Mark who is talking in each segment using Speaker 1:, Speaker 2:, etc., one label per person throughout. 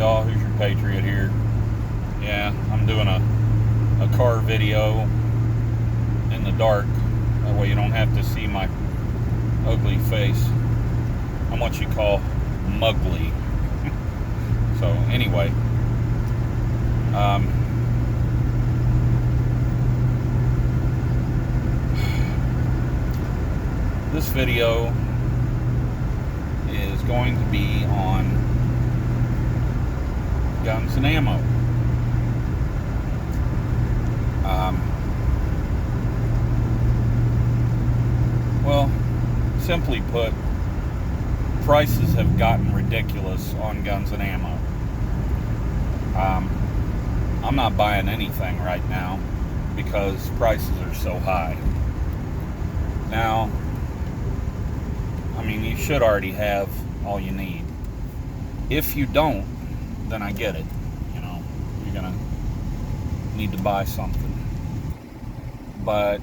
Speaker 1: y'all, Who's Your Patriot here. Yeah, I'm doing a car video in the dark. That way you don't have to see my ugly face. I'm what you call mugly. So anyway, this video is going to be on guns and ammo. Well, simply put, prices have gotten ridiculous on guns and ammo. I'm not buying anything right now because prices are so high. Now, I mean, you should already have all you need. If you don't, then I get it. You know, you're gonna need to buy something. But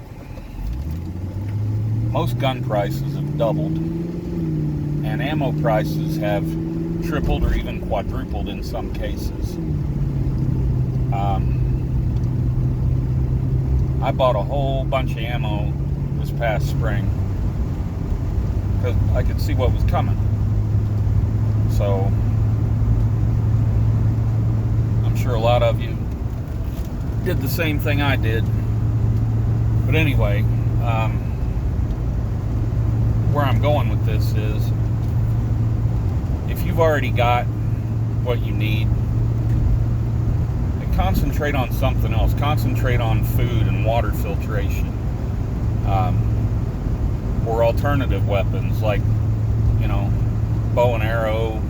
Speaker 1: most gun prices have doubled, and ammo prices have tripled or even quadrupled in some cases. I bought a whole bunch of ammo this past spring because I could see what was coming. So I'm sure a lot of you did the same thing I did. But anyway, where I'm going with this is, if you've already got what you need, then concentrate on something else. Concentrate on food and water filtration, or alternative weapons like, you know, bow and arrow,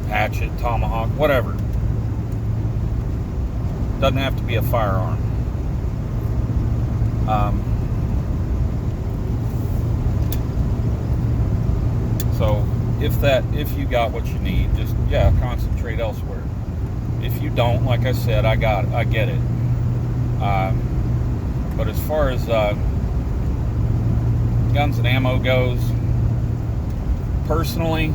Speaker 1: hatchet, tomahawk, whatever. Doesn't have to be a firearm. So if you got what you need, just concentrate elsewhere. If you don't, like I said, I get it. But as far as guns and ammo goes, personally,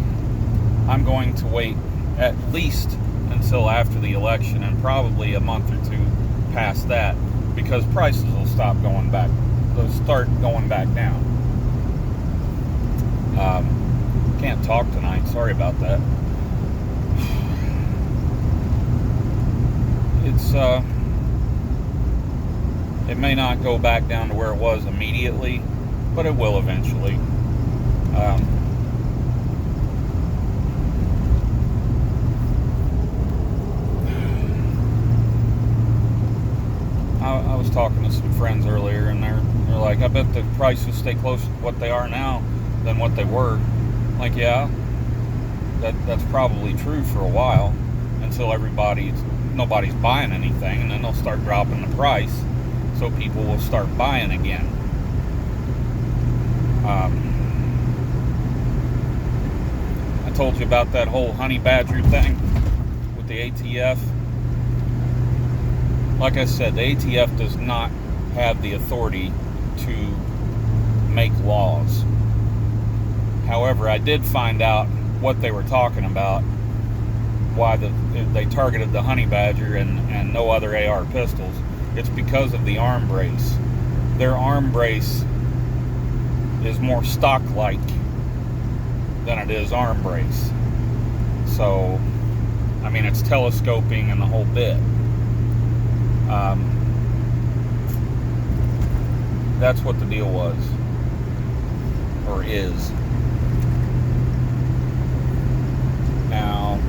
Speaker 1: I'm going to wait at least until after the election, and probably a month or two past that, because prices will start going back down. Can't talk tonight, sorry about that. It may not go back down to where it was immediately, but it will eventually. I was talking to some friends earlier, and they're like, I bet the prices stay close to what they are now than what they were. Like, yeah, that's probably true for a while, until nobody's buying anything, and then they'll start dropping the price, so people will start buying again. I told you about that whole honey badger thing with the ATF. Like I said, the ATF does not have the authority to make laws. However, I did find out what they were talking about, why they targeted the honey badger and no other AR pistols. It's because of the arm brace. Their arm brace is more stock-like than it is arm brace. So, I mean, it's telescoping and the whole bit. That's what the deal was, or is. Now,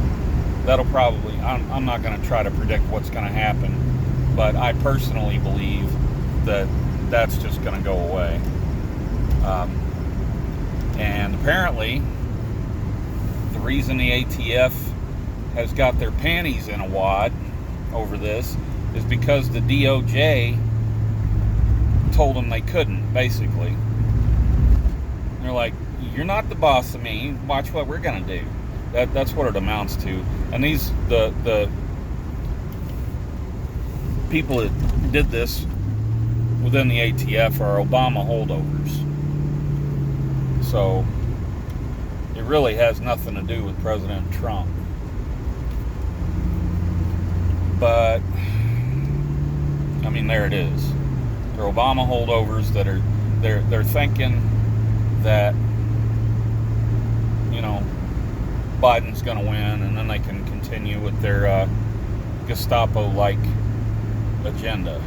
Speaker 1: that'll probably, I'm not going to try to predict what's going to happen, but I personally believe that that's just going to go away. And apparently, the reason the ATF has got their panties in a wad over this is because the DOJ told them they couldn't, basically. They're like, you're not the boss of me, watch what we're going to do. That's what it amounts to. And the people that did this within the ATF are Obama holdovers. So it really has nothing to do with President Trump. But I mean, there it is. They're Obama holdovers that are they're thinking that, you know, Biden's going to win, and then they can continue with their Gestapo-like agenda.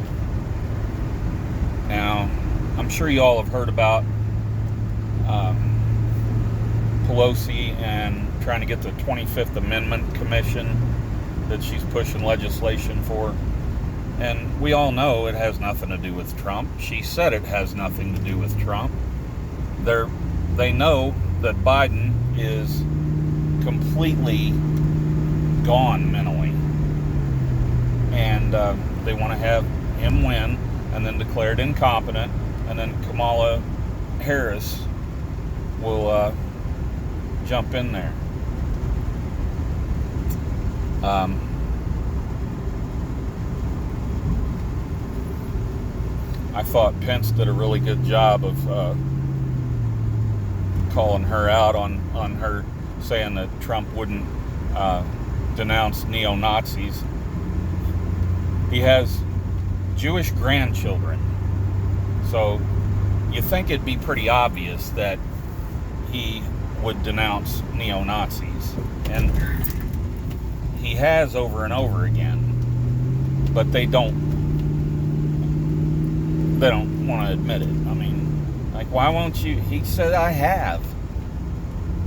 Speaker 1: Now, I'm sure you all have heard about Pelosi and trying to get the 25th Amendment Commission that she's pushing legislation for. And we all know it has nothing to do with Trump. She said it has nothing to do with Trump. They know that Biden is completely gone mentally. And they want to have him win and then declared incompetent. And then Kamala Harris will jump in there. I thought Pence did a really good job of calling her out on her saying that Trump wouldn't denounce neo-Nazis. He has Jewish grandchildren, so you think it'd be pretty obvious that he would denounce neo-Nazis, and he has over and over again, but they don't want to admit it. I mean, like, why won't you? He said, I have.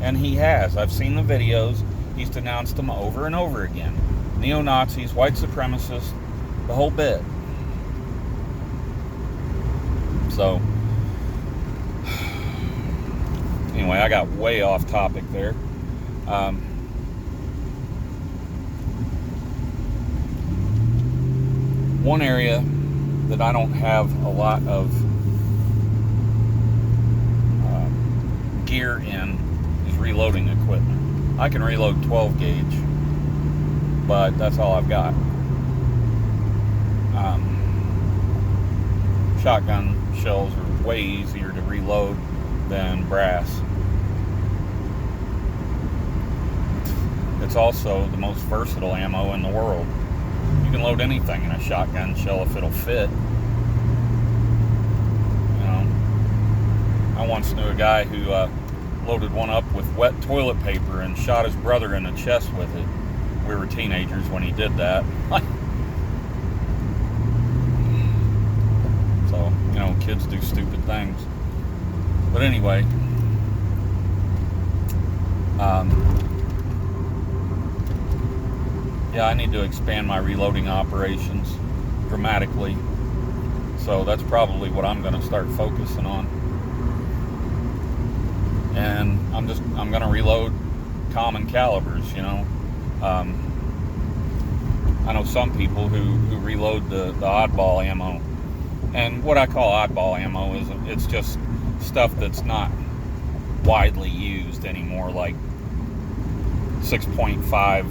Speaker 1: And he has. I've seen the videos. He's denounced them over and over again. Neo-Nazis, white supremacists, the whole bit. So, anyway, I got way off topic there. One area that I don't have a lot of gear in is reloading equipment. I can reload 12 gauge, but that's all I've got. Shotgun shells are way easier to reload than brass. It's also the most versatile ammo in the world. You can load anything in a shotgun shell if it'll fit. You know, I once knew a guy who loaded one up with wet toilet paper and shot his brother in the chest with it. We were teenagers when he did that. So, you know, kids do stupid things. But anyway, yeah, I need to expand my reloading operations dramatically. So that's probably what I'm going to start focusing on. And I'm going to reload common calibers, you know. I know some people who reload the oddball ammo. And what I call oddball ammo is it's just stuff that's not widely used anymore, like 6.5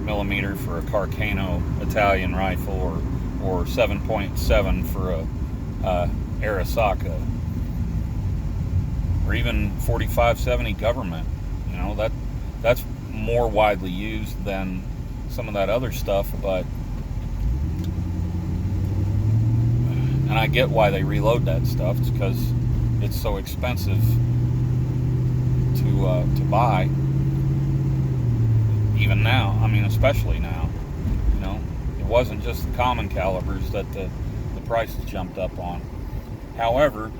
Speaker 1: millimeter for a Carcano Italian rifle, or 7.7 for a Arisaka, or even 45-70 government. You know, that's more widely used than some of that other stuff, but and I get why they reload that stuff. It's because it's so expensive to buy. Even now, I mean, especially now, you know, it wasn't just the common calibers that the prices jumped up on. However,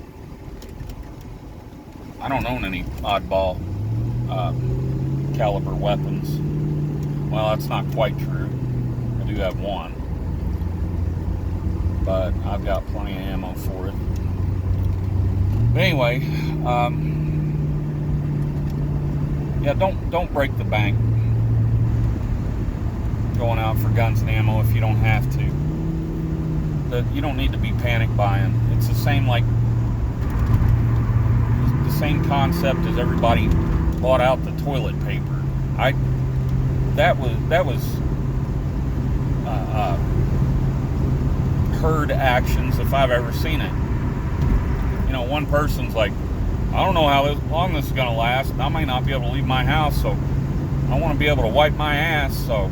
Speaker 1: I don't own any oddball caliber weapons. Well, that's not quite true. I do have one, but I've got plenty of ammo for it. But anyway, yeah, don't break the bank going out for guns and ammo if you don't have to. You don't need to be panic buying. It's the same concept as everybody bought out the toilet paper. That was herd actions if I've ever seen it. You know, one person's like, I don't know how long this is going to last, and I may not be able to leave my house, so I want to be able to wipe my ass, so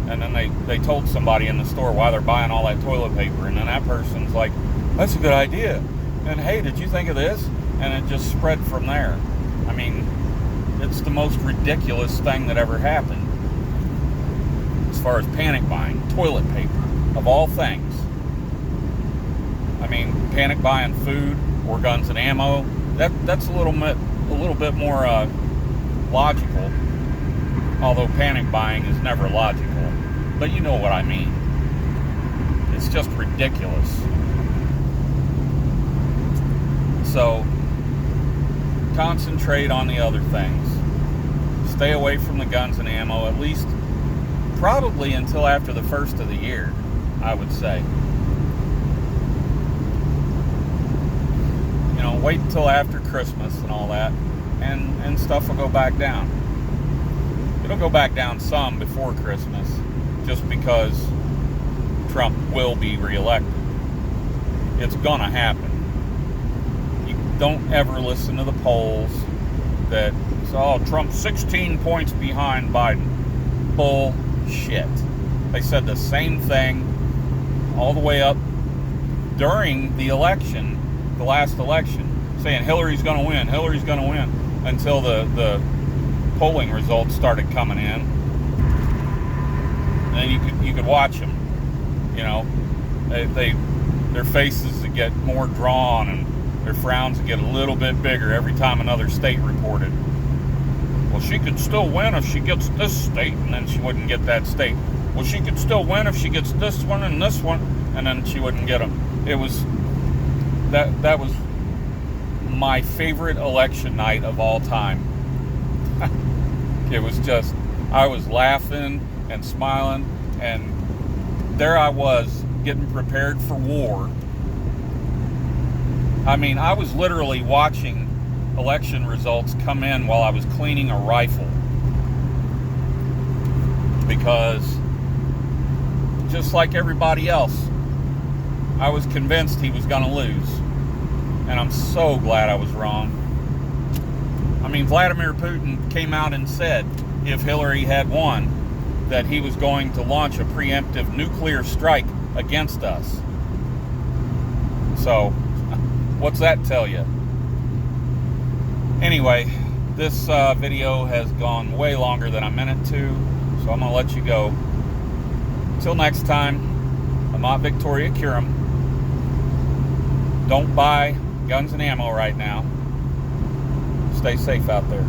Speaker 1: And then they told somebody in the store why they're buying all that toilet paper. And then that person's like, that's a good idea. And hey, did you think of this? And it just spread from there. I mean, it's the most ridiculous thing that ever happened. As far as panic buying, toilet paper, of all things. I mean, panic buying food or guns and ammo, that's a little bit more logical. Although panic buying is never logical. But you know what I mean. It's just ridiculous. So, concentrate on the other things. Stay away from the guns and ammo, at least probably until after the first of the year, I would say. You know, wait until after Christmas and all that, and stuff will go back down. It'll go back down some before Christmas, just because Trump will be reelected. It's gonna happen. You don't ever listen to the polls that say, oh, Trump's 16 points behind Biden. Bullshit. They said the same thing all the way up during the election, the last election, saying Hillary's gonna win, Hillary's gonna win, until the polling results started coming in. And then you could watch them. You know, their faces would get more drawn, and their frowns would get a little bit bigger every time another state reported. Well, she could still win if she gets this state, and then she wouldn't get that state. Well, she could still win if she gets this one, and then she wouldn't get them. It was that was my favorite election night of all time. It was just, I was laughing and smiling, and there I was getting prepared for war. I mean, I was literally watching election results come in while I was cleaning a rifle, because just like everybody else, I was convinced he was going to lose, and I'm so glad I was wrong. I mean, Vladimir Putin came out and said if Hillary had won, that he was going to launch a preemptive nuclear strike against us. So, what's that tell you? Anyway, this video has gone way longer than I meant it to, so I'm going to let you go. Until next time, I'm Aunt Victoria Curum. Don't buy guns and ammo right now. Stay safe out there.